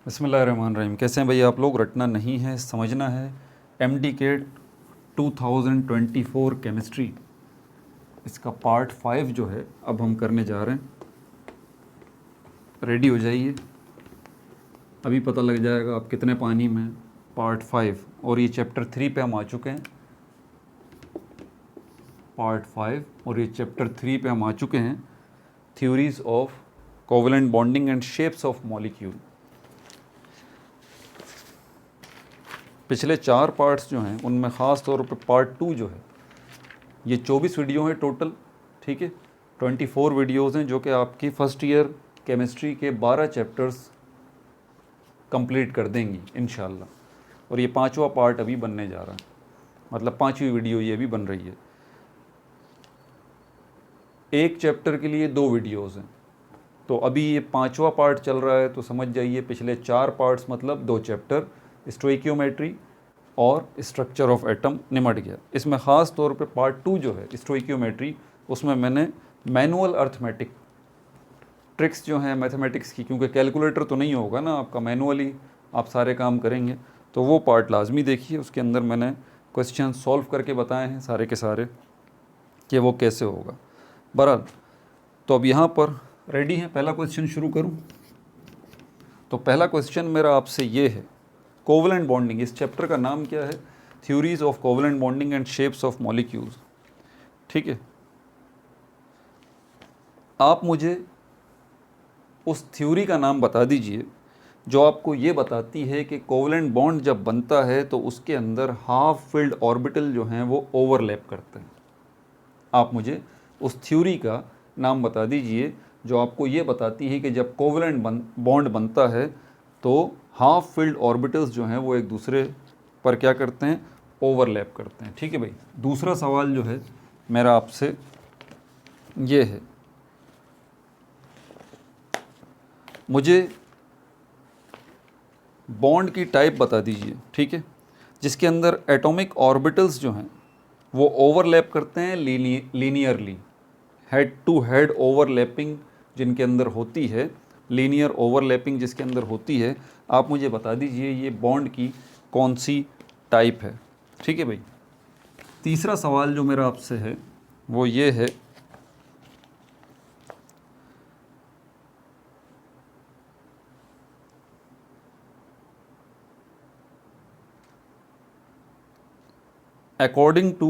बिस्मिल्लाहिर्रहमानिर्रहीम। कैसे हैं भाई आप लोग? रटना नहीं है, समझना है। MDCAT 2024 केमिस्ट्री, इसका पार्ट 5 जो है अब हम करने जा रहे हैं। रेडी हो जाइए, अभी पता लग जाएगा आप कितने पानी में। पार्ट 5 और ये चैप्टर 3 पे हम आ चुके हैं। पार्ट 5 और ये चैप्टर 3 पे हम आ चुके हैं। Theories of covalent bonding and shapes of molecule. पिछले 4 पार्ट्स जो हैं उनमें ख़ास तौर पर पार्ट 2 जो है, ये 24 वीडियो हैं टोटल, ठीक है। 24 वीडियोज़ हैं जो कि आपकी फ़र्स्ट ईयर केमिस्ट्री के 12 चैप्टर्स कंप्लीट कर देंगी इंशाल्लाह। और ये 5वां पार्ट अभी बनने जा रहा है, मतलब 5वीं वीडियो ये अभी बन रही है। एक चैप्टर के लिए 2 वीडियोज़ हैं, तो अभी ये 5वां पार्ट चल रहा है, तो समझ जाइए पिछले 4 पार्ट्स मतलब 2 चैप्टर स्टोइकियोमेट्री और स्ट्रक्चर ऑफ एटम निमट गया। इसमें ख़ास तौर पे पार्ट 2 जो है स्टोइकियोमेट्री, उसमें मैंने मैनुअल अर्थमेटिक ट्रिक्स जो हैं मैथमेटिक्स की, क्योंकि कैलकुलेटर तो नहीं होगा ना आपका, मैनुअली आप सारे काम करेंगे, तो वो पार्ट लाजमी देखिए। उसके अंदर मैंने क्वेश्चन सॉल्व करके बताए हैं सारे के सारे कि वो कैसे होगा। बहरहाल, तो अब यहाँ पर रेडी हैं, पहला क्वेश्चन शुरू करूँ? तो पहला क्वेश्चन मेरा आपसे ये है, कोवेलेंट बॉन्डिंग, इस चैप्टर का नाम क्या है? Theories of covalent bonding and shapes of molecules, ठीक है। आप मुझे उस थ्योरी का नाम बता दीजिए जो आपको ये बताती है कि कोवेलेंट बॉन्ड जब बनता है तो उसके अंदर हाफ फिल्ड ऑर्बिटल जो हैं वो ओवरलैप करते हैं। आप मुझे उस थ्योरी का नाम बता दीजिए जो आपको ये बताती है कि जब कोवेलेंट बॉन्ड बनता है तो हाफ फिल्ड ऑर्बिटल्स जो हैं वो एक दूसरे पर क्या करते हैं? ओवरलैप करते हैं, ठीक है भाई। दूसरा सवाल जो है मेरा आपसे ये है, मुझे बॉन्ड की टाइप बता दीजिए, ठीक है, जिसके अंदर एटॉमिक ऑर्बिटल्स जो हैं वो ओवरलैप करते हैं linearly, head to head overlapping जिनके अंदर होती है, लीनियर ओवरलैपिंग जिसके अंदर होती है। आप मुझे बता दीजिए ये बॉन्ड की कौन सी टाइप है, ठीक है भाई। तीसरा सवाल जो मेरा आपसे है वो ये है, according to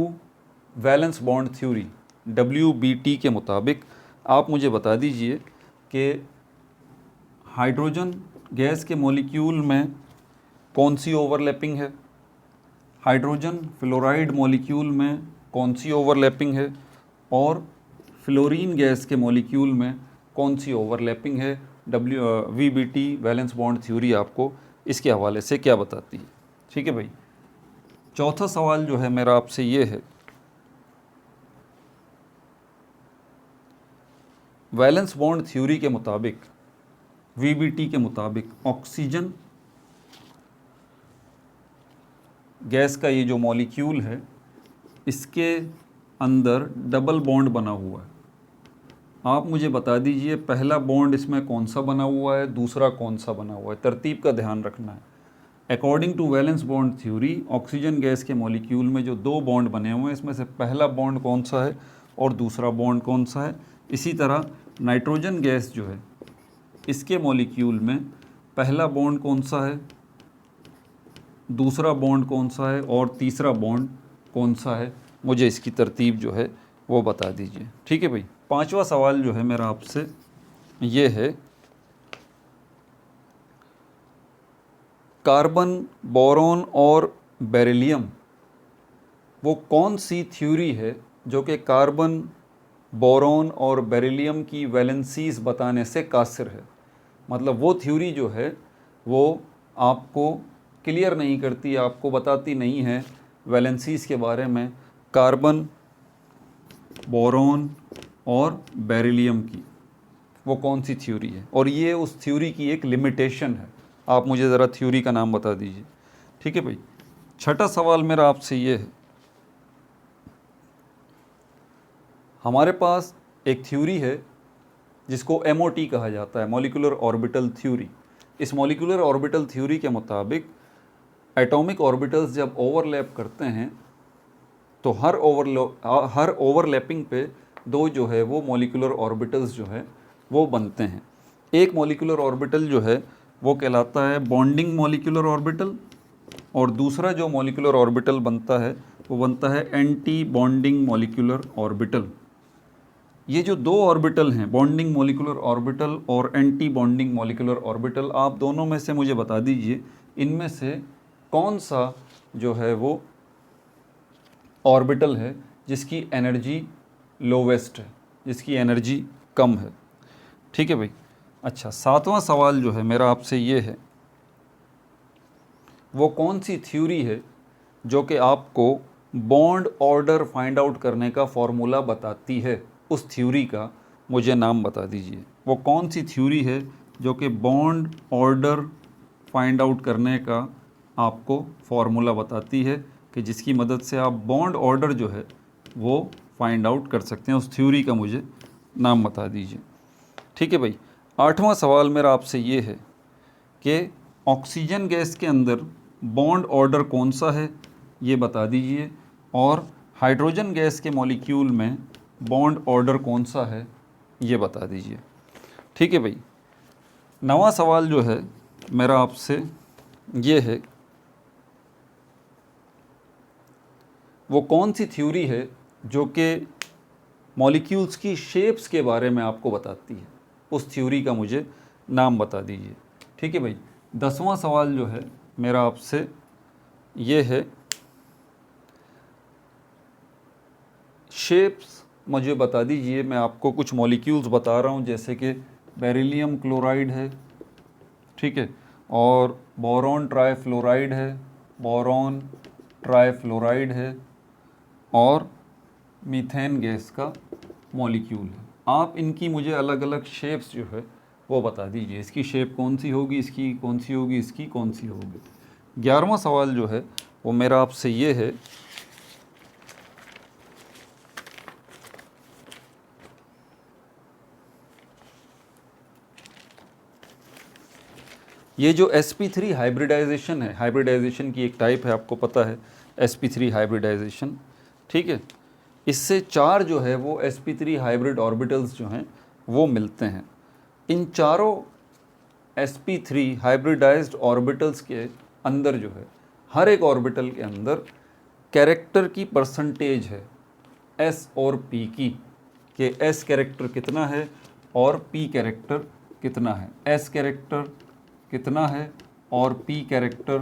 valence bond theory WBT के मुताबिक आप मुझे बता दीजिए कि हाइड्रोजन गैस के मॉलिक्यूल में कौन सी ओवरलैपिंग है, हाइड्रोजन फ्लोराइड मॉलिक्यूल में कौन सी ओवरलैपिंग है, और फ्लोरीन गैस के मॉलिक्यूल में कौन सी ओवरलैपिंग है। WBT वैलेंस बॉन्ड थ्योरी आपको इसके हवाले से क्या बताती है, ठीक है भाई। चौथा सवाल जो है मेरा आपसे ये है, वैलेंस बॉन्ड थ्योरी के मुताबिक VBT के मुताबिक ऑक्सीजन गैस का ये जो मॉलिक्यूल है इसके अंदर डबल बॉन्ड बना हुआ है। आप मुझे बता दीजिए पहला बॉन्ड इसमें कौन सा बना हुआ है, दूसरा कौन सा बना हुआ है। तरतीब का ध्यान रखना है। According to valence bond theory oxygen gas के मॉलिक्यूल में जो 2 बॉन्ड बने हुए हैं इसमें से पहला बॉन्ड कौन सा है और दूसरा बॉन्ड कौन सा है। इसी तरह नाइट्रोजन गैस जो है इसके मॉलिक्यूल में पहला बॉन्ड कौन सा है, दूसरा बॉन्ड कौन सा है और तीसरा बॉन्ड कौन सा है। मुझे इसकी तरतीब जो है वो बता दीजिए, ठीक है भाई। पांचवा सवाल जो है मेरा आपसे ये है, कार्बन, बोरॉन और बेरिलियम वो कौन सी थ्योरी है जो कि कार्बन, बोरॉन और बेरिलियम की वैलेंसीज बताने से कासिर है। मतलब वो थ्योरी जो है वो आपको क्लियर नहीं करती, आपको बताती नहीं है वैलेंसीज के बारे में, कार्बन, बोरॉन और बेरिलियम की वो कौन सी थ्योरी है, और ये उस थ्योरी की एक लिमिटेशन है। आप मुझे ज़रा थ्योरी का नाम बता दीजिए, ठीक है भाई। छठा सवाल मेरा आपसे ये है, हमारे पास एक थ्योरी है जिसको MOT कहा जाता है, मॉलिक्यूलर ऑर्बिटल थ्योरी। इस मॉलिक्यूलर ऑर्बिटल थ्योरी के मुताबिक एटॉमिक ऑर्बिटल्स जब ओवरलैप करते हैं तो हर ओवरलैपिंग पे दो जो है वो मॉलिक्यूलर ऑर्बिटल्स जो है वो बनते हैं। एक मॉलिक्यूलर ऑर्बिटल जो है वो कहलाता है बॉन्डिंग मॉलिक्यूलर ऑर्बिटल, और दूसरा जो मॉलिक्यूलर ऑर्बिटल बनता है वो बनता है एंटी बॉन्डिंग मॉलिक्यूलर ऑर्बिटल। ये जो दो ऑर्बिटल हैं, बॉन्डिंग मॉलिक्यूलर ऑर्बिटल और एंटी बॉन्डिंग मॉलिक्यूलर ऑर्बिटल, आप दोनों में से मुझे बता दीजिए इनमें से कौन सा जो है वो ऑर्बिटल है जिसकी एनर्जी लोवेस्ट है, जिसकी एनर्जी कम है। ठीक है भाई। अच्छा, सातवां सवाल जो है मेरा आपसे ये है, वो कौन सी थ्योरी है जो कि आपको बॉन्ड ऑर्डर फाइंड आउट करने का फॉर्मूला बताती है? उस थ्योरी का मुझे नाम बता दीजिए। वो कौन सी थ्योरी है जो कि बॉन्ड ऑर्डर फाइंड आउट करने का आपको फॉर्मूला बताती है, कि जिसकी मदद से आप बॉन्ड ऑर्डर जो है वो फाइंड आउट कर सकते हैं? उस थ्योरी का मुझे नाम बता दीजिए। ठीक है भाई। आठवां सवाल मेरा आपसे ये है कि ऑक्सीजन गैस के अंदर बॉन्ड ऑर्डर कौन सा है, ये बता दीजिए, और हाइड्रोजन गैस के मॉलिक्यूल में बॉन्ड ऑर्डर कौन सा है, ये बता दीजिए। ठीक है भाई। नवां सवाल जो है मेरा आपसे ये है, वो कौन सी थ्योरी है जो कि मॉलिक्यूल्स की शेप्स के बारे में आपको बताती है? उस थ्योरी का मुझे नाम बता दीजिए। ठीक है भाई। 10वां सवाल जो है मेरा आपसे ये है, शेप्स मुझे बता दीजिए। मैं आपको कुछ मॉलिक्यूल्स बता रहा हूँ, जैसे कि बेरिलियम क्लोराइड है, ठीक है, और बोरॉन ट्राइफ्लोराइड है, बोरॉन ट्राइफ्लोराइड है, और मीथेन गैस का मॉलिक्यूल है। आप इनकी मुझे अलग अलग शेप्स जो है वो बता दीजिए। इसकी शेप कौन सी होगी, इसकी कौन सी होगी, इसकी कौन सी होगी। 11वां सवाल जो है वो मेरा आपसे ये है, ये जो sp3 हाइब्रिडाइजेशन है, हाइब्रिडाइजेशन की एक टाइप है, आपको पता है sp3 हाइब्रिडाइजेशन, ठीक है, इससे चार जो है वो sp3 हाइब्रिड ऑर्बिटल्स जो हैं वो मिलते हैं। इन चारों sp3 हाइब्रिडाइज्ड ऑर्बिटल्स के अंदर जो है, हर एक ऑर्बिटल के अंदर कैरेक्टर की परसेंटेज है s और p की, कि s कैरेक्टर कितना है और p कैरेक्टर कितना है। s कैरेक्टर कितना है और p कैरेक्टर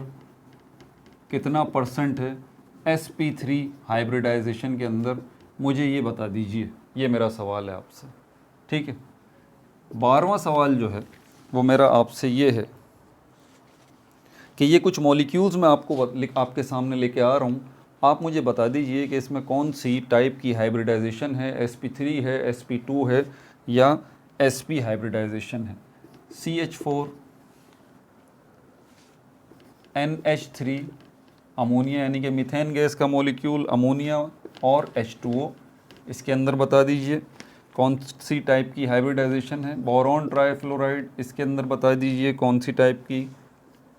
कितना परसेंट है sp3 हाइब्रिडाइजेशन के अंदर, मुझे ये बता दीजिए। ये मेरा सवाल है आपसे। ठीक है। 12वां सवाल जो है वो मेरा आपसे ये है कि ये कुछ मॉलिक्यूल्स मैं आपके सामने लेके आ रहा हूँ, आप मुझे बता दीजिए कि इसमें कौन सी टाइप की हाइब्रिडाइजेशन है, sp3 है, sp2 है, या sp हाइब्रिडाइजेशन है। CH4 NH3 अमोनिया, यानी कि मीथेन गैस का मॉलिक्यूल अमोनिया, और H2O, इसके अंदर बता दीजिए कौन सी टाइप की हाइब्रिडाइजेशन है। बोरॉन ट्राइफ्लोराइड, इसके अंदर बता दीजिए कौन सी टाइप की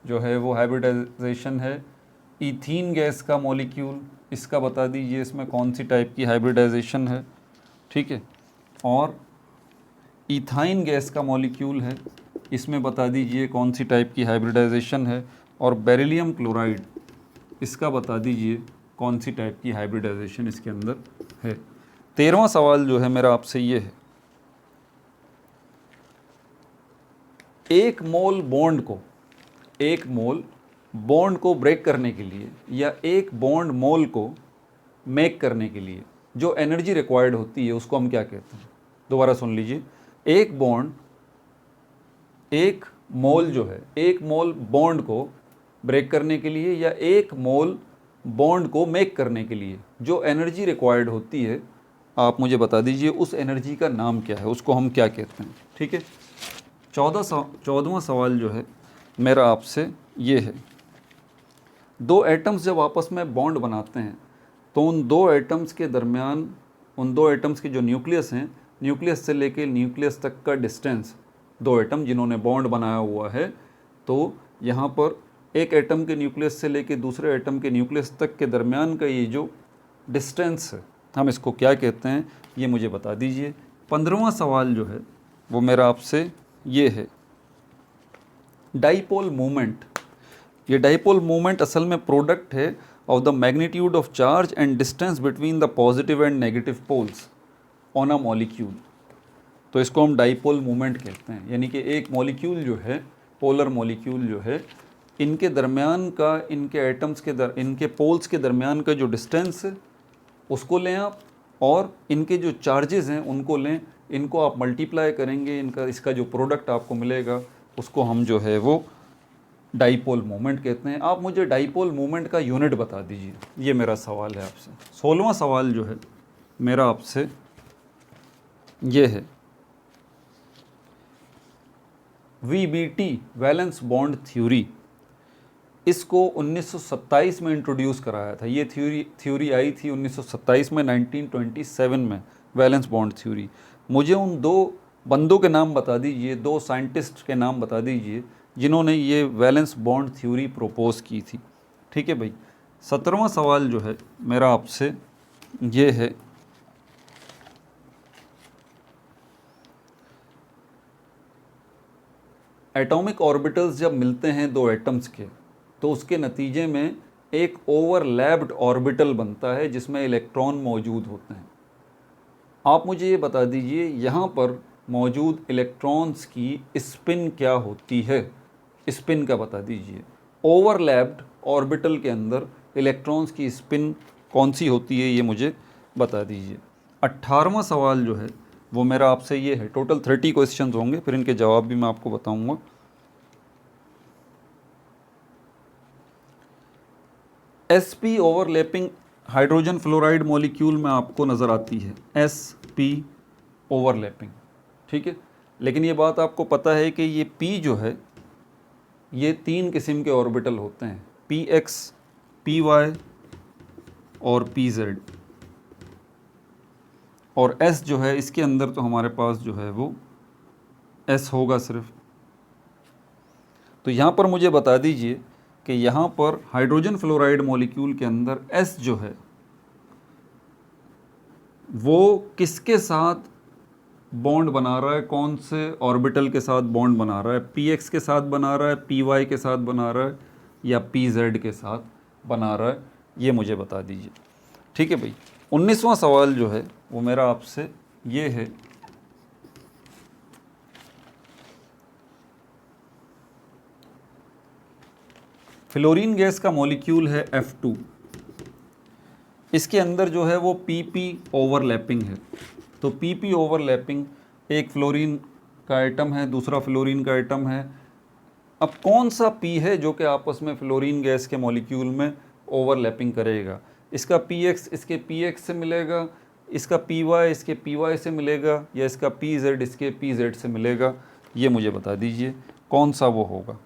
जो है वो हाइब्रिडाइजेशन है। ईथीन गैस का मॉलिक्यूल, इसका बता दीजिए इसमें कौन सी टाइप की हाइब्रिडाइजेशन है। ठीक है। और ईथाइन गैस का मॉलिक्यूल है, इसमें बता दीजिए कौन सी टाइप की हाइब्रिडाइजेशन है। और बेरिलियम क्लोराइड, इसका बता दीजिए कौन सी टाइप की हाइब्रिडाइजेशन इसके अंदर है। 13वां सवाल जो है मेरा आपसे ये है, एक मोल बॉन्ड को ब्रेक करने के लिए, या एक बॉन्ड मोल को मेक करने के लिए जो एनर्जी रिक्वायर्ड होती है उसको हम क्या कहते हैं? दोबारा सुन लीजिए। एक मोल जो है, एक मोल बॉन्ड को ब्रेक करने के लिए या एक मोल बॉन्ड को मेक करने के लिए जो एनर्जी रिक्वायर्ड होती है, आप मुझे बता दीजिए उस एनर्जी का नाम क्या है, उसको हम क्या कहते हैं। ठीक है। 14वां सवाल जो है मेरा आपसे ये है, दो एटम्स जब आपस में बॉन्ड बनाते हैं तो उन दो एटम्स के दरमियान, उन दो एटम्स के जो न्यूक्लियस हैं, न्यूक्लियस से लेके न्यूक्लियस तक का डिस्टेंस, दो एटम जिन्होंने बॉन्ड बनाया हुआ है, तो यहाँ पर एक एटम के न्यूक्लियस से लेके दूसरे एटम के न्यूक्लियस तक के दरमियान का ये जो डिस्टेंस है हम इसको क्या कहते हैं, ये मुझे बता दीजिए। 15वां सवाल जो है वो मेरा आपसे ये है, डाइपोल मोमेंट। ये डाइपोल मोमेंट असल में प्रोडक्ट है of the magnitude of charge and distance between the positive and negative poles on a molecule. तो इसको हम डाइपोल मोमेंट कहते हैं, यानी कि एक मॉलिक्यूल जो है, पोलर मॉलिक्यूल जो है, इनके दरमियान का, इनके एटम्स के इनके पोल्स के दरमियान का जो डिस्टेंस है उसको लें आप, और इनके जो चार्जेस हैं उनको लें, इनको आप मल्टीप्लाई करेंगे, इसका जो प्रोडक्ट आपको मिलेगा उसको हम जो है वो डाइपोल मोमेंट कहते हैं। आप मुझे डाइपोल मोमेंट का यूनिट बता दीजिए, ये मेरा सवाल है आपसे। 16वां सवाल जो है मेरा आपसे ये है, VBT वैलेंस बॉन्ड थ्योरी, इसको 1927 में इंट्रोड्यूस कराया था। ये थ्योरी आई थी 1927 में, 1927 में वैलेंस बॉन्ड थ्योरी। मुझे उन दो बंदों के नाम बता दीजिए, दो साइंटिस्ट के नाम बता दीजिए जिन्होंने ये वैलेंस बॉन्ड थ्योरी प्रपोज की थी। ठीक है भाई। 17वां सवाल जो है मेरा आपसे ये है, एटॉमिक ऑर्बिटल्स जब मिलते हैं दो एटम्स के तो उसके नतीजे में एक ओवरलैप्ड ऑर्बिटल बनता है जिसमें इलेक्ट्रॉन मौजूद होते हैं। आप मुझे ये बता दीजिए यहाँ पर मौजूद इलेक्ट्रॉन्स की स्पिन क्या होती है, स्पिन का बता दीजिए। ओवरलैप्ड ऑर्बिटल के अंदर इलेक्ट्रॉन्स की स्पिन कौन सी होती है, ये मुझे बता दीजिए। 18वां सवाल जो है वो मेरा आपसे ये है, टोटल 30 क्वेश्चंस होंगे, फिर इनके जवाब भी मैं आपको बताऊंगा। sp overlapping hydrogen fluoride molecule में आपको नज़र आती है sp ओवरलैपिंग, ठीक है। लेकिन ये बात आपको पता है कि ये p जो है ये 3 किस्म के ऑर्बिटल होते हैं, px, py और pz, और s जो है इसके अंदर तो हमारे पास जो है वो s होगा सिर्फ। तो यहाँ पर मुझे बता दीजिए कि यहाँ पर हाइड्रोजन फ्लोराइड मॉलिक्यूल के अंदर s जो है वो किसके साथ बॉन्ड बना रहा है, कौन से ऑर्बिटल के साथ बॉन्ड बना रहा है, px के साथ बना रहा है, py के साथ बना रहा है या pz के साथ बना रहा है, ये मुझे बता दीजिए। ठीक है भाई। 19वां सवाल जो है वो मेरा आपसे ये है, फ्लोरीन गैस का मॉलिक्यूल है F2, इसके अंदर जो है वो PP ओवरलैपिंग है। तो PP ओवरलैपिंग, एक फ्लोरीन का आइटम है, दूसरा फ्लोरीन का आइटम है। अब कौन सा P है जो कि आपस में फ्लोरीन गैस के मॉलिक्यूल में ओवरलैपिंग करेगा? इसका PX इसके PX से मिलेगा, इसका PY इसके PY से मिलेगा, या इसका PZ इसके PZ से मिलेगा? ये मुझे बता दीजिए कौन सा वो होगा।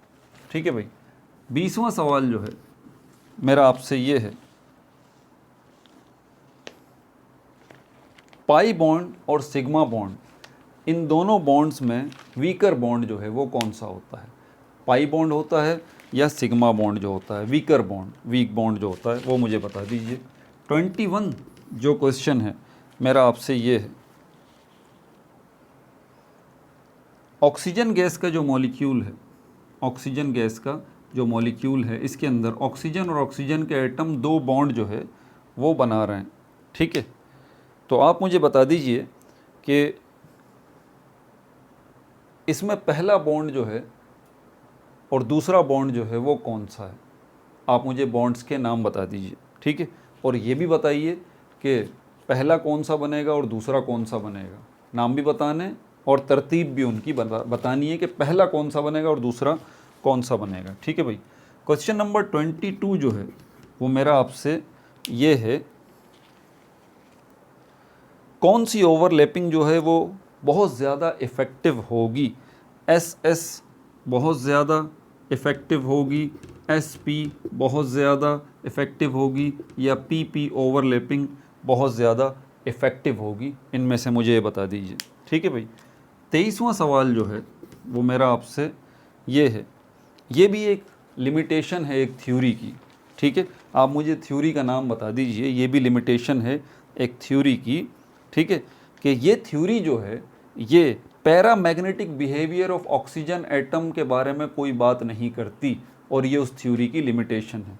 ठीक है भाई। 20वां सवाल जो है मेरा आपसे ये है, पाई बॉन्ड और सिग्मा बॉन्ड, इन दोनों बॉन्ड्स में वीकर बॉन्ड जो है वो कौन सा होता है? पाई बॉन्ड होता है या सिग्मा बॉन्ड जो होता है, वीकर बॉन्ड, वीक बॉन्ड जो होता है, वो मुझे बता दीजिए। 21 जो क्वेश्चन है मेरा आपसे ये है, ऑक्सीजन गैस का जो मॉलिक्यूल है, ऑक्सीजन गैस का जो मॉलिक्यूल है, इसके अंदर ऑक्सीजन और ऑक्सीजन के एटम दो बॉन्ड जो है वो बना रहे हैं। ठीक है। तो आप मुझे बता दीजिए कि इसमें पहला बॉन्ड जो है और दूसरा बॉन्ड जो है वो कौन सा है? आप मुझे बॉन्ड्स के नाम बता दीजिए। ठीक है। और ये भी बताइए कि पहला कौन सा बनेगा और दूसरा कौन सा बनेगा, नाम भी बताने और तरतीब भी उनकी बतानी है कि पहला कौन सा बनेगा और दूसरा कौन सा बनेगा। ठीक है भाई। क्वेश्चन नंबर 22 जो है वो मेरा आपसे ये है, कौन सी ओवरलैपिंग जो है वो बहुत ज़्यादा इफ़ेक्टिव होगी? SS बहुत ज़्यादा इफ़ेक्टिव होगी, SP बहुत ज़्यादा इफ़ेक्टिव होगी, या PP ओवरलैपिंग बहुत ज़्यादा इफ़ेक्टिव होगी? इनमें से मुझे ये बता दीजिए। ठीक है भाई। 23वां सवाल जो है वो मेरा आपसे ये है, ये भी एक लिमिटेशन है एक थ्योरी की, ठीक है। आप मुझे थ्योरी का नाम बता दीजिए, ये भी लिमिटेशन है एक थ्योरी की, ठीक है, कि ये थ्योरी जो है ये paramagnetic behaviour of oxygen atom के बारे में कोई बात नहीं करती, और ये उस थ्योरी की लिमिटेशन है।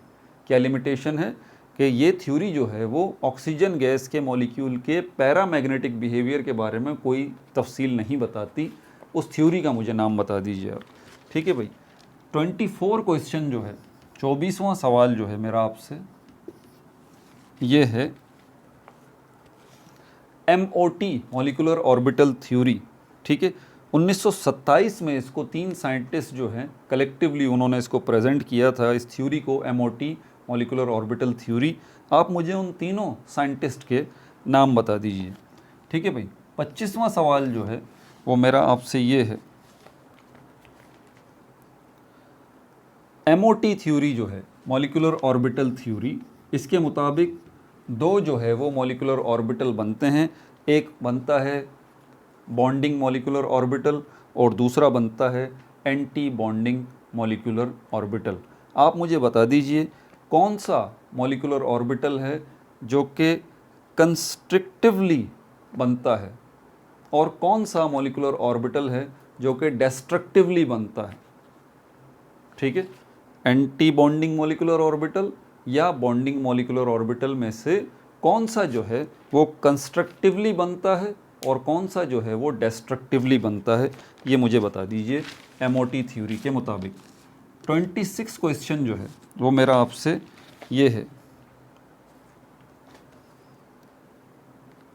क्या लिमिटेशन है? कि ये थ्योरी जो है वो ऑक्सीजन गैस के मॉलिक्यूल के पैरामैग्नेटिक बिहेवियर के बारे में कोई तफसील नहीं बताती। उस थ्योरी का मुझे नाम बता दीजिए आप, ठीक है भाई। 24 क्वेश्चन जो है, 24वां सवाल जो है मेरा आपसे ये है MOT मॉलिक्यूलर ऑर्बिटल थ्योरी, ठीक है। 1927 में इसको 3 साइंटिस्ट जो हैं कलेक्टिवली उन्होंने इसको प्रेजेंट किया था, इस थ्योरी को, MOT मॉलिक्यूलर ऑर्बिटल थ्योरी। आप मुझे उन तीनों साइंटिस्ट के नाम बता दीजिए, ठीक है भाई। 25वां सवाल जो है वो मेरा आपसे ये है, MOT थ्योरी जो है मॉलिक्यूलर ऑर्बिटल थ्योरी, इसके मुताबिक दो जो है वो मॉलिक्यूलर ऑर्बिटल बनते हैं। एक बनता है बॉन्डिंग मॉलिक्यूलर ऑर्बिटल और दूसरा बनता है एंटी बॉन्डिंग मॉलिक्यूलर ऑर्बिटल। आप मुझे बता दीजिए कौन सा मॉलिक्यूलर ऑर्बिटल है जो कि कंस्ट्रिक्टिवली बनता है और कौन सा मॉलिक्यूलर ऑर्बिटल है जो कि डेस्ट्रक्टिवली बनता है, ठीक है। एंटी बॉन्डिंग मॉलिक्यूलर ऑर्बिटल या बॉन्डिंग मॉलिक्यूलर ऑर्बिटल में से कौन सा जो है वो कंस्ट्रक्टिवली बनता है और कौन सा जो है वो डेस्ट्रक्टिवली बनता है, ये मुझे बता दीजिए MOT थ्योरी के मुताबिक। 26 क्वेश्चन जो है वो मेरा आपसे ये है,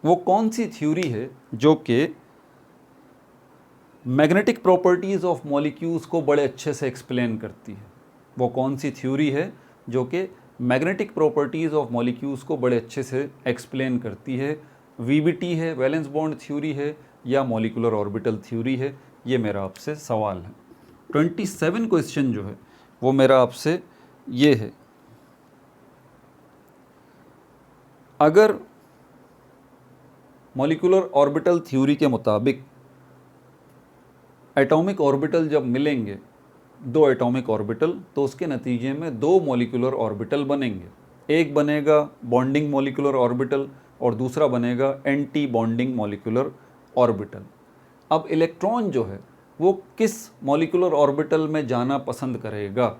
वो कौन सी थ्योरी है जो कि मैग्नेटिक प्रॉपर्टीज़ ऑफ मॉलिक्यूल्स को बड़े अच्छे से एक्सप्लेन करती है। वो कौन सी थ्योरी है जो कि मैग्नेटिक प्रॉपर्टीज़ ऑफ मॉलिक्यूल्स को बड़े अच्छे से एक्सप्लेन करती है? VBT है, वैलेंस बॉन्ड थ्योरी है, या मॉलिक्यूलर ऑर्बिटल थ्योरी है? ये मेरा आपसे सवाल है। 27 क्वेश्चन जो है वो मेरा आपसे ये है, अगर मॉलिक्यूलर ऑर्बिटल थ्योरी के मुताबिक एटॉमिक ऑर्बिटल जब मिलेंगे, दो एटॉमिक ऑर्बिटल, तो उसके नतीजे में दो मॉलिक्यूलर ऑर्बिटल बनेंगे। एक बनेगा बॉन्डिंग मॉलिक्यूलर ऑर्बिटल और दूसरा बनेगा एंटी बॉन्डिंग मॉलिक्यूलर ऑर्बिटल। अब इलेक्ट्रॉन जो है वो किस मॉलिक्यूलर ऑर्बिटल में जाना पसंद करेगा?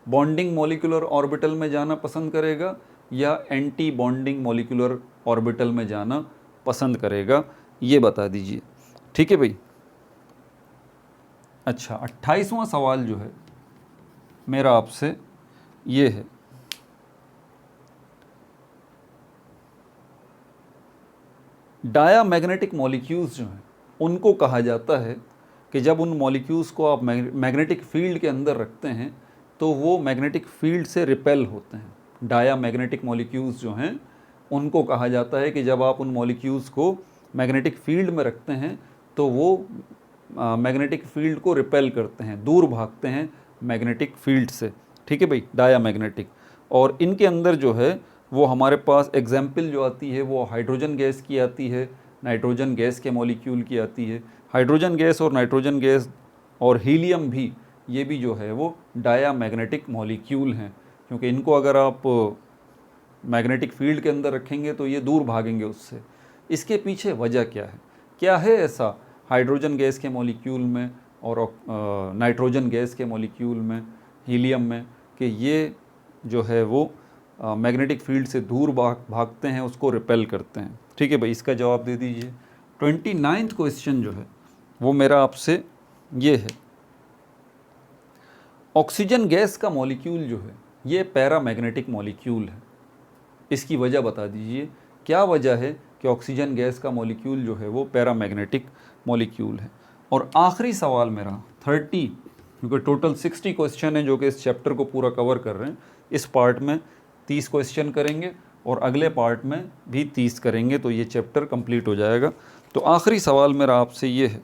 बॉन्डिंग मॉलिक्यूलर ऑर्बिटल में जाना पसंद करेगा या एंटी बॉन्डिंग मॉलिक्यूलर ऑर्बिटल में जाना पसंद करेगा? ये बता दीजिए, ठीक है भाई। अच्छा, 28वां सवाल जो है मेरा आपसे ये है, डायामैग्नेटिक मॉलिक्यूल्स जो हैं उनको कहा जाता है कि जब उन मॉलिक्यूल्स को आप मैग्नेटिक फील्ड के अंदर रखते हैं तो वो मैग्नेटिक फील्ड से रिपेल होते हैं। डायामैग्नेटिक मॉलिक्यूल्स जो हैं उनको कहा जाता है कि जब आप उन मॉलिक्यूल्स को मैग्नेटिक फील्ड में रखते हैं तो वो मैग्नेटिक फील्ड को रिपेल करते हैं, दूर भागते हैं मैग्नेटिक फील्ड से, ठीक है भाई, डायामैग्नेटिक। और इनके अंदर जो है वो हमारे पास एग्जाम्पल जो आती है वो हाइड्रोजन गैस की आती है, नाइट्रोजन गैस के मॉलिक्यूल की आती है। हाइड्रोजन गैस और नाइट्रोजन गैस और हीलियम भी, ये भी जो है वो डायामैग्नेटिक मॉलिक्यूल हैं, क्योंकि इनको अगर आप मैग्नेटिक फील्ड के अंदर रखेंगे तो ये दूर भागेंगे उससे। इसके पीछे वजह क्या है ऐसा हाइड्रोजन गैस के मॉलिक्यूल में और नाइट्रोजन गैस के मॉलिक्यूल में, हीलियम में, कि ये जो है वो मैग्नेटिक फील्ड से दूर भागते हैं, उसको रिपेल करते हैं, ठीक है भाई। इसका जवाब दे दीजिए। 29वां क्वेश्चन जो है वो मेरा आपसे ये है, ऑक्सीजन गैस का मॉलिक्यूल जो है ये पैरामैग्नेटिक मॉलिक्यूल है, इसकी वजह बता दीजिए। क्या वजह है कि ऑक्सीजन गैस का मॉलिक्यूल जो है वो पैरामैग्नेटिक मॉलिक्यूल है? और आखिरी सवाल मेरा 30, क्योंकि टोटल 60 क्वेश्चन है जो कि इस चैप्टर को पूरा कवर कर रहे हैं। इस पार्ट में 30 क्वेश्चन करेंगे और अगले पार्ट में भी 30 करेंगे, तो ये चैप्टर कंप्लीट हो जाएगा। तो आखिरी सवाल मेरा आपसे ये है,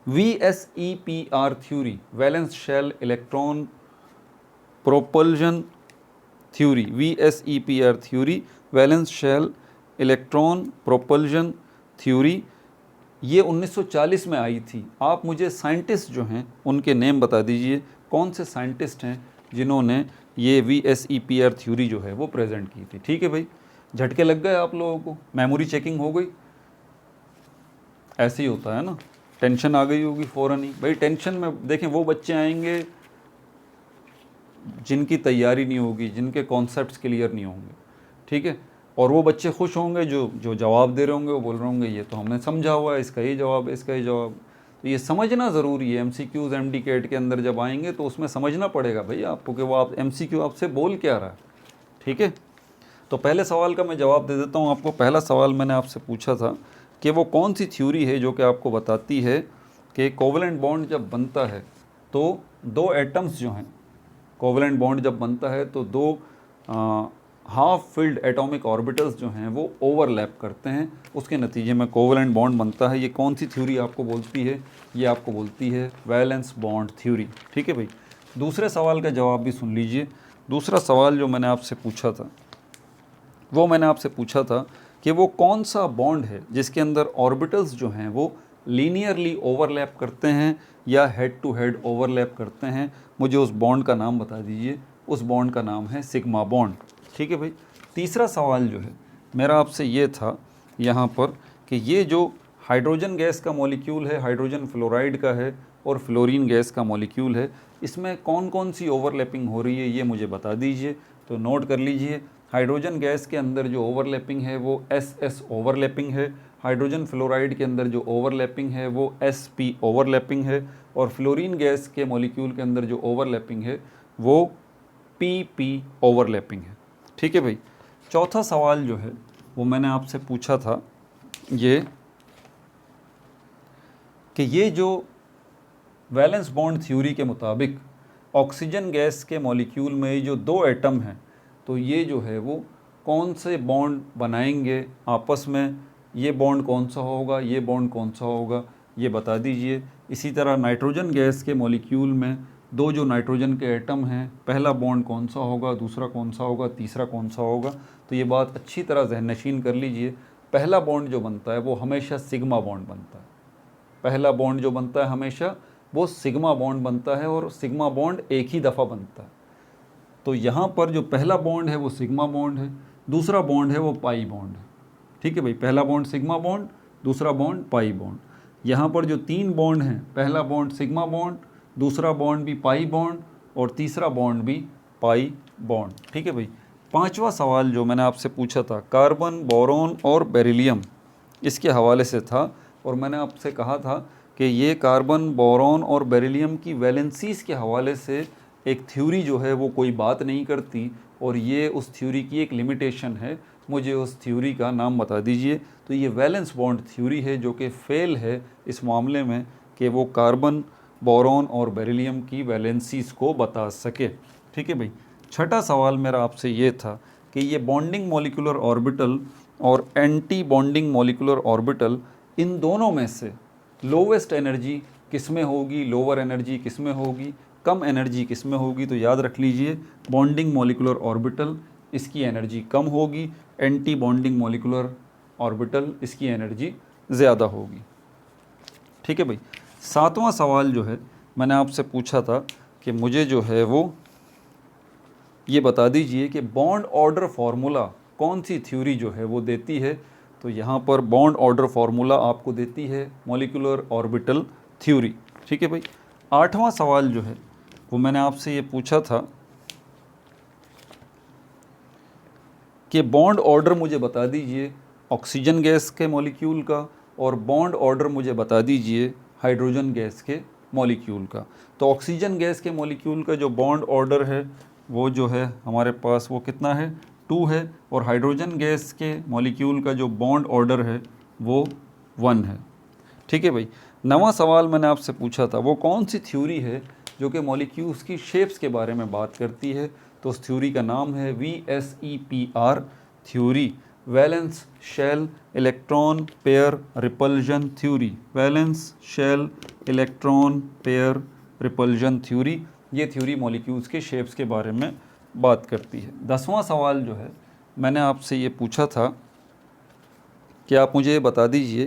VSEPR theory, valence shell electron propulsion theory, VSEPR theory, valence shell electron propulsion theory ये 1940 में आई थी। आप मुझे साइंटिस्ट जो हैं उनके नेम बता दीजिए, कौन से साइंटिस्ट हैं जिन्होंने ये VSEPR थ्योरी जो है वो प्रेजेंट की थी। ठीक है भाई, झटके लग गए आप लोगों को, मेमोरी चेकिंग हो गई। ऐसे ही होता है ना, टेंशन आ गई होगी फ़ौरन ही। भाई टेंशन में देखें वो बच्चे आएंगे जिनकी तैयारी नहीं होगी, जिनके कॉन्सेप्ट्स क्लियर नहीं होंगे, ठीक है। और वो बच्चे खुश होंगे जो जो जवाब दे रहे होंगे, वो बोल रहे होंगे ये तो हमने समझा हुआ है, इसका ये जवाब है, इसका ये जवाब। तो ये समझना ज़रूरी है। MCQs MD-CAT के अंदर जब आएंगे तो उसमें समझना पड़ेगा भाई आपको कि वो आप MCQ आपसे बोल क्या रहा है, ठीक है। तो पहले सवाल का मैं जवाब दे देता हूँ आपको। पहला सवाल मैंने आपसे पूछा था कि वो कौन सी थ्योरी है जो कि आपको बताती है कि कोवलेंट बॉन्ड जब बनता है तो दो एटम्स जो हैं, कोवलेंट बॉन्ड जब बनता है तो दो हाफ फिल्ड एटॉमिक ऑर्बिटल्स जो हैं वो ओवरलैप करते हैं, उसके नतीजे में कोवलेंट बॉन्ड बनता है। ये कौन सी थ्योरी आपको बोलती है? ये आपको बोलती है वैलेंस बॉन्ड थ्योरी, ठीक है भाई। दूसरे सवाल का जवाब भी सुन लीजिए। दूसरा सवाल जो मैंने आपसे पूछा था वो मैंने आपसे पूछा था कि वो कौन सा बॉन्ड है जिसके अंदर ऑर्बिटल्स जो हैं वो लीनियरली ओवरलैप करते हैं या हेड टू हेड ओवरलैप करते हैं। मुझे उस बॉन्ड का नाम बता दीजिए। उस बॉन्ड का नाम है सिग्मा बॉन्ड, ठीक है भाई। तीसरा सवाल जो है मेरा आपसे ये था यहाँ पर कि ये जो हाइड्रोजन गैस का मॉलिक्यूल है, हाइड्रोजन फ्लोराइड का है और फ्लोरीन गैस का मॉलिक्यूल है, इसमें कौन कौन सी ओवरलैपिंग हो रही है ये मुझे बता दीजिए। तो नोट कर लीजिए, हाइड्रोजन गैस के अंदर जो ओवरलैपिंग है वो SS ओवरलैपिंग है, हाइड्रोजन फ्लोराइड के अंदर जो ओवरलैपिंग है वो SP ओवरलैपिंग है, और फ्लोरीन गैस के मॉलिक्यूल के अंदर जो ओवरलैपिंग है वो PP ओवरलैपिंग है, ठीक है भाई। चौथा सवाल जो है वो मैंने आपसे पूछा था ये कि ये जो वैलेंस बॉन्ड थ्योरी के मुताबिक ऑक्सीजन गैस के मॉलिक्यूल में जो दो एटम हैं तो ये जो है वो कौन से बॉन्ड बनाएंगे आपस में, ये बॉन्ड कौन सा होगा, ये बॉन्ड कौन सा होगा, ये बता दीजिए। इसी तरह नाइट्रोजन गैस के मॉलिक्यूल में दो जो नाइट्रोजन के एटम हैं, पहला बॉन्ड कौन सा होगा, दूसरा कौन सा होगा, तीसरा कौन सा होगा। तो ये बात अच्छी तरह ज़हननशीन कर लीजिए। पहला बॉन्ड जो बनता है वो हमेशा सिग्मा बॉन्ड बनता है। पहला बॉन्ड जो बनता है हमेशा वो सिग्मा बॉन्ड बनता है, और सिग्मा बॉन्ड एक ही दफ़ा बनता है। तो यहाँ पर जो पहला बॉन्ड है वो सिग्मा बॉन्ड है, दूसरा बॉन्ड है वो पाई बॉन्ड है, ठीक है भाई। पहला बॉन्ड सिग्मा बॉन्ड, दूसरा बॉन्ड पाई बॉन्ड। यहाँ पर जो तीन बॉन्ड हैं, पहला बॉन्ड सिग्मा बॉन्ड, दूसरा बॉन्ड भी पाई बॉन्ड, और तीसरा बॉन्ड भी पाई बॉन्ड, ठीक है भाई। पांचवा सवाल जो मैंने आपसे पूछा था कार्बन, बोरॉन और बेरिलियम, इसके हवाले से था, और मैंने आपसे कहा था कि ये कार्बन, बोरॉन और बेरिलियम की वैलेंसीज़ के हवाले से एक थ्योरी जो है वो कोई बात नहीं करती, और ये उस थ्योरी की एक लिमिटेशन है। मुझे उस थ्योरी का नाम बता दीजिए। तो ये वैलेंस बॉन्ड थ्योरी है जो कि फेल है इस मामले में कि वो कार्बन, बोरॉन और बेरिलियम की वैलेंसीज़ को बता सके, ठीक है भाई। छठा सवाल मेरा आपसे ये था कि ये बॉन्डिंग मॉलिक्यूलर ऑर्बिटल और एंटी बॉन्डिंग मॉलिक्यूलर ऑर्बिटल, इन दोनों में से लोवेस्ट एनर्जी किस में होगी, लोअर एनर्जी किस में होगी, कम एनर्जी किस में होगी। तो याद रख लीजिए, बॉन्डिंग मॉलिक्यूलर ऑर्बिटल इसकी एनर्जी कम होगी, एंटी बॉन्डिंग मॉलिक्यूलर ऑर्बिटल इसकी एनर्जी ज़्यादा होगी, ठीक है भाई। सातवां सवाल जो है मैंने आपसे पूछा था कि मुझे जो है वो ये बता दीजिए कि बॉन्ड ऑर्डर फार्मूला कौन सी थ्योरी जो है वो देती है। तो यहाँ पर बॉन्ड ऑर्डर फार्मूला आपको देती है मॉलिक्यूलर ऑर्बिटल थ्योरी, ठीक है भाई। आठवां सवाल जो है वो मैंने आपसे ये पूछा था कि बॉन्ड ऑर्डर मुझे बता दीजिए ऑक्सीजन गैस के मॉलिक्यूल का, और बॉन्ड ऑर्डर मुझे बता दीजिए हाइड्रोजन गैस के मॉलिक्यूल का। तो ऑक्सीजन गैस के मॉलिक्यूल का जो बॉन्ड ऑर्डर है वो जो है हमारे पास वो कितना है, 2 है, और हाइड्रोजन गैस के मॉलिक्यूल का जो बॉन्ड ऑर्डर है वो 1 है, ठीक है भाई। नवां सवाल मैंने आपसे पूछा था वो कौन सी थ्योरी है जो कि मॉलिक्यूल्स की शेप्स के बारे में बात करती है। तो उस थ्योरी का नाम है VSEPR theory, valence shell electron pair repulsion theory, valence shell electron pair repulsion theory. ये थ्योरी मॉलिक्यूल्स के शेप्स के बारे में बात करती है। 10वां सवाल जो है मैंने आपसे ये पूछा था कि आप मुझे ये बता दीजिए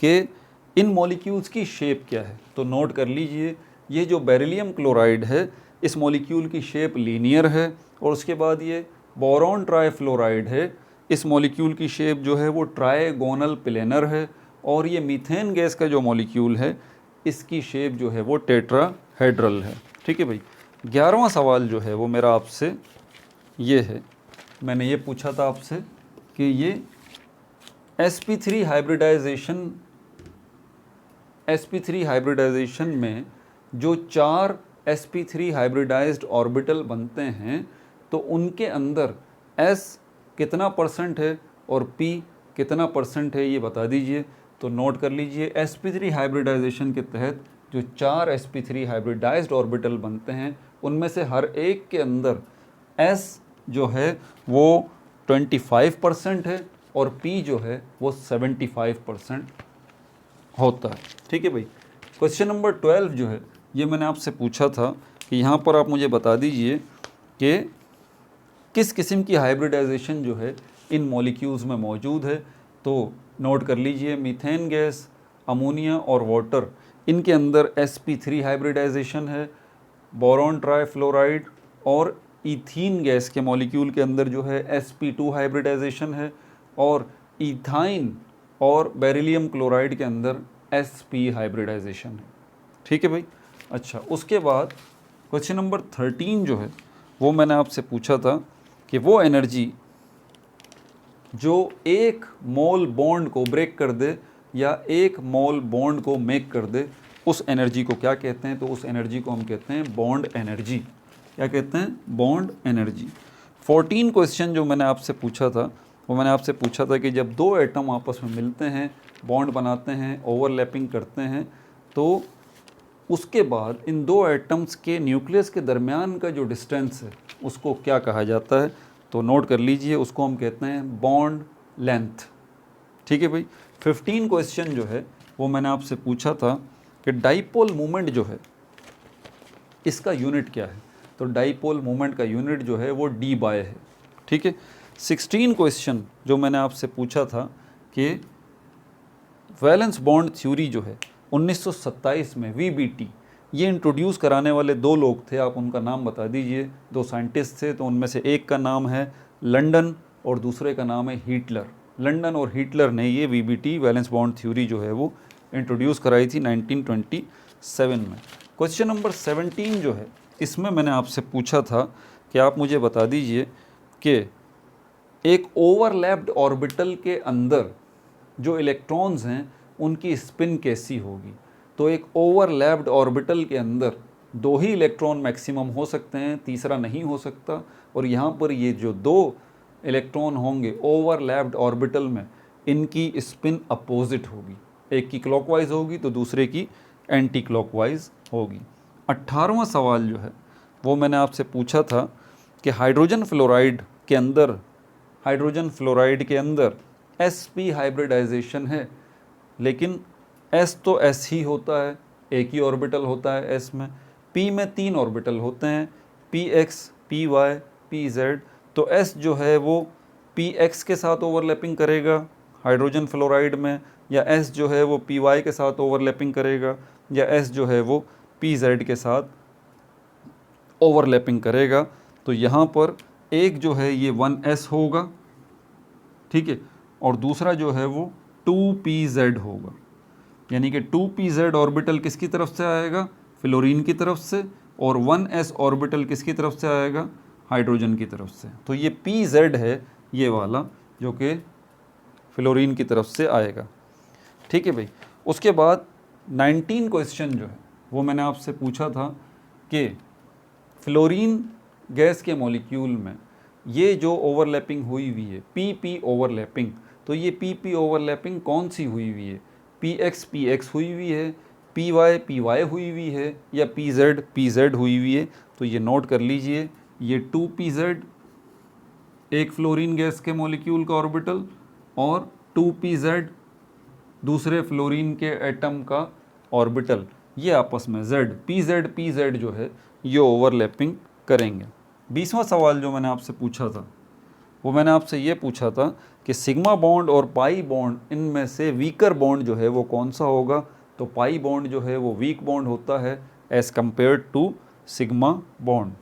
कि इन मॉलिक्यूल्स की शेप क्या है? तो नोट कर लीजिए, ये जो बेरिलियम क्लोराइड है इस मॉलिक्यूल की शेप लीनियर है, और उसके बाद ये बोरॉन ट्राइफ्लोराइड है, इस मॉलिक्यूल की शेप जो है वो ट्राइगोनल प्लेनर है, और ये मीथेन गैस का जो मॉलिक्यूल है इसकी शेप जो है वो टेट्राहेड्रल है। ठीक है भाई। 11वां सवाल जो है वो मेरा आपसे ये है, मैंने ये पूछा था आपसे कि ये sp3 हाइब्रिडाइजेशन में जो 4 sp3 हाइब्रिडाइज्ड ऑर्बिटल बनते हैं तो उनके अंदर s कितना % है और p कितना % है, ये बता दीजिए। तो नोट कर लीजिए, sp3 हाइब्रिडाइजेशन के तहत जो 4 sp3 हाइब्रिडाइज्ड ऑर्बिटल बनते हैं उनमें से हर एक के अंदर s जो है वो 25% है और p जो है वो 75% होता है। ठीक है भाई। क्वेश्चन नंबर 12 जो है ये मैंने आपसे पूछा था कि यहाँ पर आप मुझे बता दीजिए कि किस किस्म की हाइब्रिडाइजेशन जो है इन मॉलिक्यूल्स में मौजूद है। तो नोट कर लीजिए, मीथेन गैस, अमोनिया और वाटर, इनके अंदर sp3 हाइब्रिडाइजेशन है, बोरॉन ट्राइफ्लोराइड और ईथीन गैस के मॉलिक्यूल के अंदर जो है sp2 हाइब्रिडाइजेशन है, और इथाइन और बेरिलियम क्लोराइड के अंदर sp हाइब्रिडाइजेशन है। ठीक है भाई। अच्छा, उसके बाद क्वेश्चन नंबर 13 जो है वो मैंने आपसे पूछा था कि वो एनर्जी जो एक मोल बॉन्ड को ब्रेक कर दे या एक मोल बॉन्ड को मेक कर दे, उस एनर्जी को क्या कहते हैं? तो उस एनर्जी को हम कहते हैं बॉन्ड एनर्जी। क्या कहते हैं? Bond energy. 14 क्वेश्चन जो मैंने आपसे पूछा था वो मैंने आपसे पूछा था कि जब दो एटम आपस में मिलते हैं, बॉन्ड बनाते हैं, ओवरलैपिंग करते हैं, तो उसके बाद इन दो एटम्स के न्यूक्लियस के दरमियान का जो डिस्टेंस है उसको क्या कहा जाता है? तो नोट कर लीजिए, उसको हम कहते हैं बॉन्ड लेंथ। ठीक है भाई। 15 क्वेश्चन जो है वो मैंने आपसे पूछा था कि डाइपोल मोमेंट जो है इसका यूनिट क्या है? तो डाइपोल मोमेंट का यूनिट जो है वो d बाय है। ठीक है। 16 क्वेश्चन जो मैंने आपसे पूछा था कि वैलेंस बॉन्ड थ्योरी जो है 1927 में VBT, ये इंट्रोड्यूस कराने वाले दो लोग थे, आप उनका नाम बता दीजिए। दो साइंटिस्ट थे, तो उनमें से एक का नाम है लंडन और दूसरे का नाम है हीटलर। लंडन और हीटलर ने ये VBT वैलेंस बॉन्ड थ्योरी जो है वो इंट्रोड्यूस कराई थी 1927 में। क्वेश्चन नंबर 17 जो है इसमें मैंने आपसे पूछा था कि आप मुझे बता दीजिए कि एक ओवरलैप्ड ऑर्बिटल के अंदर जो इलेक्ट्रॉन्स हैं उनकी स्पिन कैसी होगी। तो एक ओवरलैप्ड ऑर्बिटल के अंदर दो ही इलेक्ट्रॉन मैक्सिमम हो सकते हैं, तीसरा नहीं हो सकता, और यहाँ पर ये जो दो इलेक्ट्रॉन होंगे ओवरलैप्ड ऑर्बिटल में, इनकी स्पिन अपोजिट होगी, एक की क्लॉकवाइज होगी तो दूसरे की एंटी क्लॉकवाइज होगी। 18वां सवाल जो है वो मैंने आपसे पूछा था कि हाइड्रोजन फ्लोराइड के अंदर sp हाइब्रिडाइजेशन है, लेकिन s तो s ही होता है, एक ही ऑर्बिटल होता है s में। p में 3 ऑर्बिटल होते हैं, px, py, pz। तो s जो है वो px के साथ ओवरलैपिंग करेगा हाइड्रोजन फ्लोराइड में, या s जो है वो py के साथ ओवरलैपिंग करेगा, या s जो है वो pz के साथ ओवरलैपिंग करेगा। तो यहाँ पर एक जो है ये 1s होगा, ठीक है, और दूसरा जो है वो 2pz होगा। यानी कि 2pz ऑर्बिटल किसकी तरफ से आएगा? फ्लोरीन की तरफ से, और 1s ऑर्बिटल किसकी तरफ से आएगा? हाइड्रोजन की तरफ से। तो ये pz है ये वाला जो कि फ्लोरीन की तरफ से आएगा। ठीक है भाई। उसके बाद 19 क्वेश्चन जो है वो मैंने आपसे पूछा था कि फ्लोरीन गैस के मॉलिक्यूल में ये जो ओवरलैपिंग हुई हुई है PP ओवरलैपिंग, तो ये PP ओवरलैपिंग कौन सी हुई हुई है? PX PX हुई हुई है, PY PY हुई हुई है, या PZ PZ हुई हुई है? तो ये नोट कर लीजिए, ये 2pz एक फ्लोरीन गैस के मॉलिक्यूल का ऑर्बिटल, और 2pz दूसरे फ्लोरीन के एटम का ऑर्बिटल, ये आपस में PZ जो है ये ओवरलैपिंग करेंगे। 20वां सवाल जो मैंने आपसे पूछा था वो मैंने आपसे ये पूछा था कि सिग्मा बॉन्ड और पाई बॉन्ड इनमें से वीकर बॉन्ड जो है वो कौन सा होगा, तो पाई बॉन्ड जो है वो वीक बॉन्ड होता है as compared to sigma bond.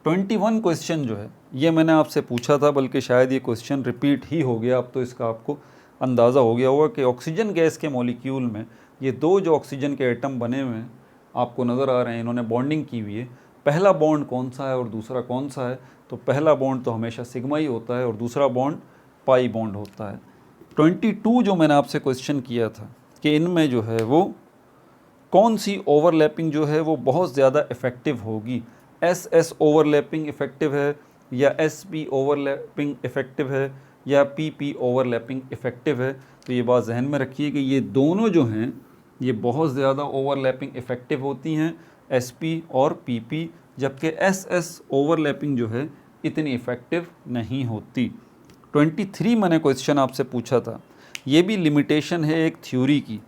21 question जो है ये मैंने आपसे पूछा था, बल्कि शायद ये क्वेश्चन रिपीट ही हो गया, अब तो इसका आपको अंदाज़ा हो गया होगा कि ऑक्सीजन गैस के मॉलिक्यूल में ये दो जो ऑक्सीजन के एटम बने हुए हैं आपको नज़र आ रहे हैं, इन्होंने बॉन्डिंग की हुई है। पहला बॉन्ड कौन सा है और दूसरा कौन सा है, तो पहला बॉन्ड तो हमेशा सिग्मा ही होता है और दूसरा बॉन्ड पाई बॉन्ड होता है। 22 जो मैंने आपसे क्वेश्चन किया था कि इनमें जो है वो कौन सी ओवरलैपिंग जो है वो बहुत ज़्यादा इफ़ेक्टिव होगी, एस एस ओवरलैपिंग इफ़ेक्टिव है या एस पी ओवरलैपिंग इफ़ेक्टिव है या पी पी ओवरलैपिंग इफ़ेक्टिव है। तो ये बात जहन में रखिए कि ये दोनों जो हैं ये बहुत ज़्यादा ओवरलैपिंग इफ़ेक्टिव होती हैं, एस पी और पी पी, जबकि एस एस ओवरलैपिंग जो है इतनी इफ़ेक्टिव नहीं होती। 23 मैंने क्वेश्चन आपसे पूछा था, ये भी लिमिटेशन है एक थ्योरी की,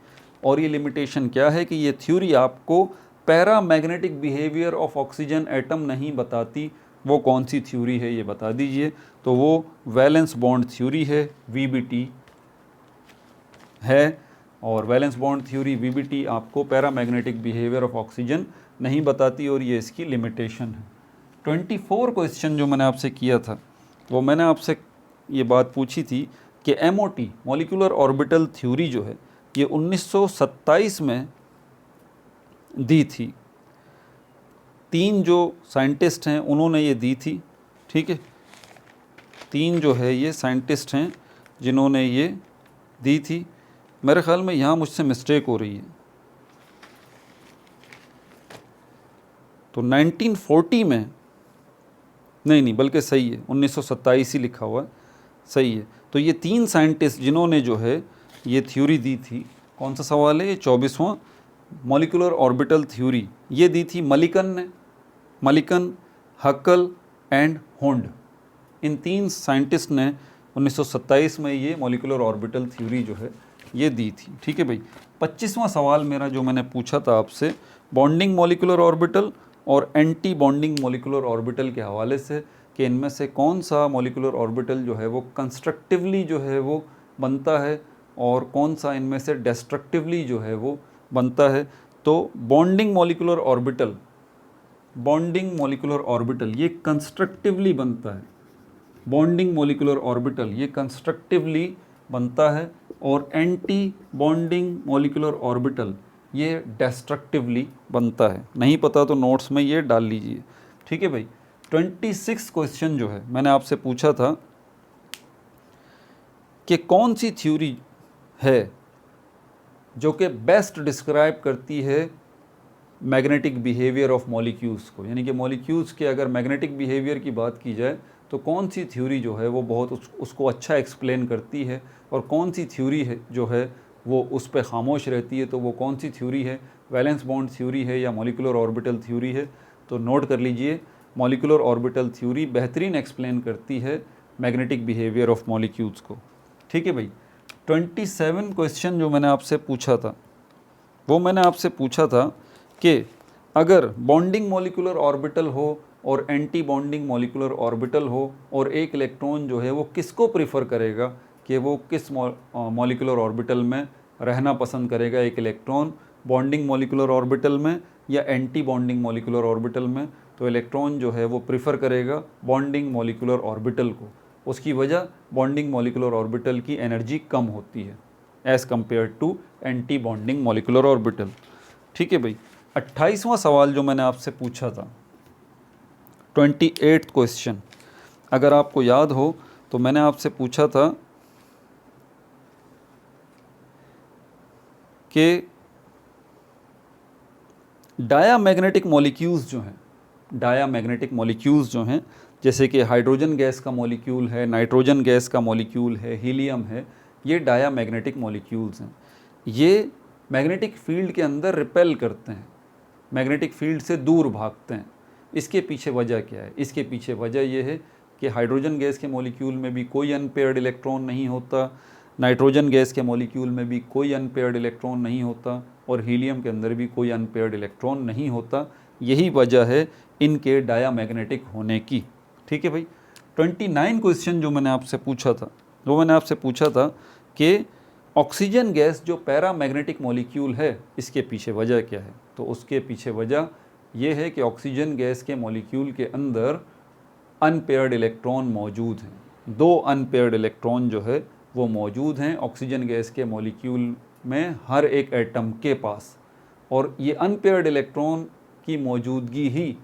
और ये लिमिटेशन क्या है कि ये थ्योरी आपको paramagnetic behaviour of oxygen atom नहीं बताती। वो कौन सी थ्योरी है ये बता दीजिए, तो वो वैलेंस बॉन्ड थ्योरी है, वीबीटी है, और वैलेंस बॉन्ड थ्योरी वीबीटी आपको पैरामैग्नेटिक बिहेवियर ऑफ ऑक्सीजन नहीं बताती और ये इसकी लिमिटेशन है। 24 क्वेश्चन जो मैंने आपसे किया था वो मैंने आपसे ये बात पूछी थी कि एमओटी मॉलिक्यूलर ऑर्बिटल थ्योरी जो है ये 1927 में दी थी। 3 जो साइंटिस्ट हैं उन्होंने ये दी थी, ठीक है, 3 जो है ये साइंटिस्ट हैं जिन्होंने ये दी थी। मेरे ख्याल में यहाँ मुझसे मिस्टेक हो रही है, तो 1940 में नहीं बल्कि सही है, 1927 ही लिखा हुआ है, सही है। तो ये 3 साइंटिस्ट जिन्होंने जो है ये थ्योरी दी थी, कौन सा सवाल है ये 24वां, मॉलिक्यूलर ऑर्बिटल थ्योरी, ये दी थी मलिकन ने, मलिकन, हक्कल एंड होंड। इन 3 साइंटिस्ट ने 1927 में ये मॉलिक्यूलर ऑर्बिटल थ्योरी जो है ये दी थी, ठीक है भाई। 25वां सवाल मेरा जो मैंने पूछा था आपसे बॉन्डिंग मॉलिक्यूलर ऑर्बिटल और एंटी बॉन्डिंग मॉलिक्यूलर ऑर्बिटल के हवाले से कि इनमें से कौन सा मॉलिक्यूलर ऑर्बिटल जो है वो कंस्ट्रक्टिवली जो है वो बनता है और कौन सा इनमें से डिस्ट्रक्टिवली जो है वो बनता है। तो बॉन्डिंग मॉलिक्यूलर ऑर्बिटल ये कंस्ट्रक्टिवली बनता है, बॉन्डिंग मॉलिक्यूलर ऑर्बिटल ये कंस्ट्रक्टिवली बनता है, और एंटी बॉन्डिंग मॉलिक्यूलर ऑर्बिटल ये डिस्ट्रक्टिवली बनता है। नहीं पता तो नोट्स में ये डाल लीजिए, ठीक है भाई। 26 क्वेश्चन जो है मैंने आपसे पूछा था कि कौन सी थ्योरी है जो कि बेस्ट डिस्क्राइब करती है मैग्नेटिक बिहेवियर ऑफ मॉलिक्यूल्स को, यानी कि मॉलिक्यूल्स के अगर मैग्नेटिक बिहेवियर की बात की जाए तो कौन सी थ्योरी जो है वो बहुत उसको अच्छा एक्सप्लेन करती है, और कौन सी थ्योरी है जो है वो उस पर खामोश रहती है, तो वो कौन सी थ्योरी है, वैलेंस बॉन्ड थ्योरी है या मॉलिक्यूलर ऑर्बिटल थ्योरी है। तो नोट कर लीजिए, मॉलिक्यूलर ऑर्बिटल थ्योरी बेहतरीन एक्सप्लेन करती है मैग्नेटिक बिहेवियर ऑफ मॉलिक्यूल्स को, ठीक है भाई। 27 क्वेश्चन जो मैंने आपसे पूछा था वो मैंने आपसे पूछा था कि अगर बॉन्डिंग मॉलिक्यूलर ऑर्बिटल हो और एंटी बॉन्डिंग मॉलिक्यूलर ऑर्बिटल हो और एक इलेक्ट्रॉन जो है वो किसको प्रीफर करेगा कि वो किस मॉलिक्यूलर ऑर्बिटल में रहना पसंद करेगा, एक इलेक्ट्रॉन बॉन्डिंग मॉलिक्यूलर ऑर्बिटल में या एंटी बॉन्डिंग मॉलिक्यूलर ऑर्बिटल में। तो इलेक्ट्रॉन जो है वो प्रीफर करेगा बॉन्डिंग मॉलिक्यूलर ऑर्बिटल को। उसकी वजह बॉन्डिंग मॉलिक्यूलर ऑर्बिटल की एनर्जी कम होती है as compared to anti bonding molecular orbital, ठीक है भाई। 28वां सवाल जो मैंने आपसे पूछा था 28th क्वेश्चन, अगर आपको याद हो तो मैंने आपसे पूछा था कि डायामैग्नेटिक मॉलिक्यूल्स जो हैं, डायामैग्नेटिक मॉलिक्यूल्स जो हैं जैसे कि हाइड्रोजन गैस का मॉलिक्यूल है, नाइट्रोजन गैस का मॉलिक्यूल है, हीलियम है, ये डायामैग्नेटिक मॉलिक्यूल्स हैं। ये मैग्नेटिक फील्ड के अंदर रिपेल करते हैं, मैग्नेटिक फील्ड से दूर भागते हैं। इसके पीछे वजह क्या है? इसके पीछे वजह यह है कि हाइड्रोजन गैस के मॉलिक्यूल में भी कोई अनपेयर्ड इलेक्ट्रॉन नहीं होता, नाइट्रोजन गैस के मॉलिक्यूल में भी कोई अनपेयर्ड इलेक्ट्रॉन नहीं होता, और हीलियम के अंदर भी कोई अनपेयर्ड इलेक्ट्रॉन नहीं होता। यही वजह है इनके डायामैग्नेटिक होने की, ठीक है भाई। 29 क्वेश्चन जो मैंने आपसे पूछा था, वो मैंने आपसे पूछा था कि ऑक्सीजन गैस जो पैरामैग्नेटिक मॉलिक्यूल है, इसके पीछे वजह क्या है। तो उसके पीछे वजह ये है कि ऑक्सीजन गैस के मॉलिक्यूल के अंदर अनपेयर्ड इलेक्ट्रॉन मौजूद हैं। 2 अनपेयर्ड इलेक्ट्रॉन जो है वो मौजूद हैं ऑक्सीजन गैस के मॉलिक्यूल में हर एक एटम के पास, और ये अनपेयर्ड इलेक्ट्रॉन की मौजूदगी ही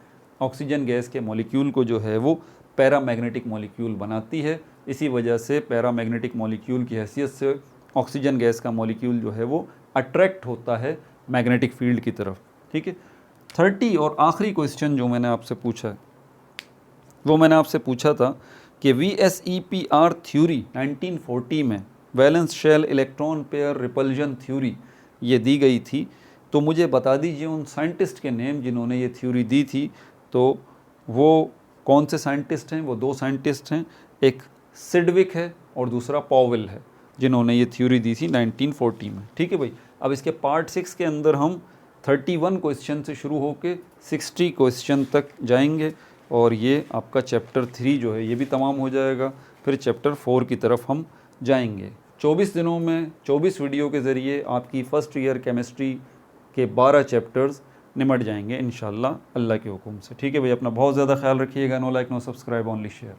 ऑक्सीजन गैस के मॉलिक्यूल को जो है वो पैरामैग्नेटिक मॉलिक्यूल बनाती है। इसी वजह से पैरामैग्नेटिक मॉलिक्यूल की हैसियत से ऑक्सीजन गैस का मॉलिक्यूल जो है वो अट्रैक्ट होता है मैग्नेटिक फील्ड की तरफ। ठीक है। 30 और आखिरी क्वेश्चन जो मैंने आपसे पूछा है, वो मैंने आपसे पूछा था कि VSEPR थ्योरी 1940 में valence shell electron pair repulsion theory ये दी गई थी। तो मुझे बता दीजिए उन साइंटिस्ट के नेम जिन्होंने ये थ्योरी दी थी। तो वो कौन से साइंटिस्ट हैं? वो 2 साइंटिस्ट हैं, एक सिडविक है और दूसरा पॉवेल है, जिन्होंने ये थ्योरी दी थी 1940 में। ठीक है भाई। अब इसके पार्ट 6 के अंदर हम 31 क्वेश्चन से शुरू होकर 60 क्वेश्चन तक जाएंगे, और ये आपका चैप्टर 3 जो है ये भी तमाम हो जाएगा। फिर चैप्टर 4 की तरफ हम जाएंगे। 24 दिनों में 24 वीडियो के ज़रिए आपकी फ़र्स्ट ईयर केमिस्ट्री के 12 चैप्टर्स निमट जाएंगे इंशाल्लाह अल्लाह के हुक्म से। ठीक है भाई, अपना बहुत ज़्यादा ख्याल रखिएगा। No like no subscribe, only share.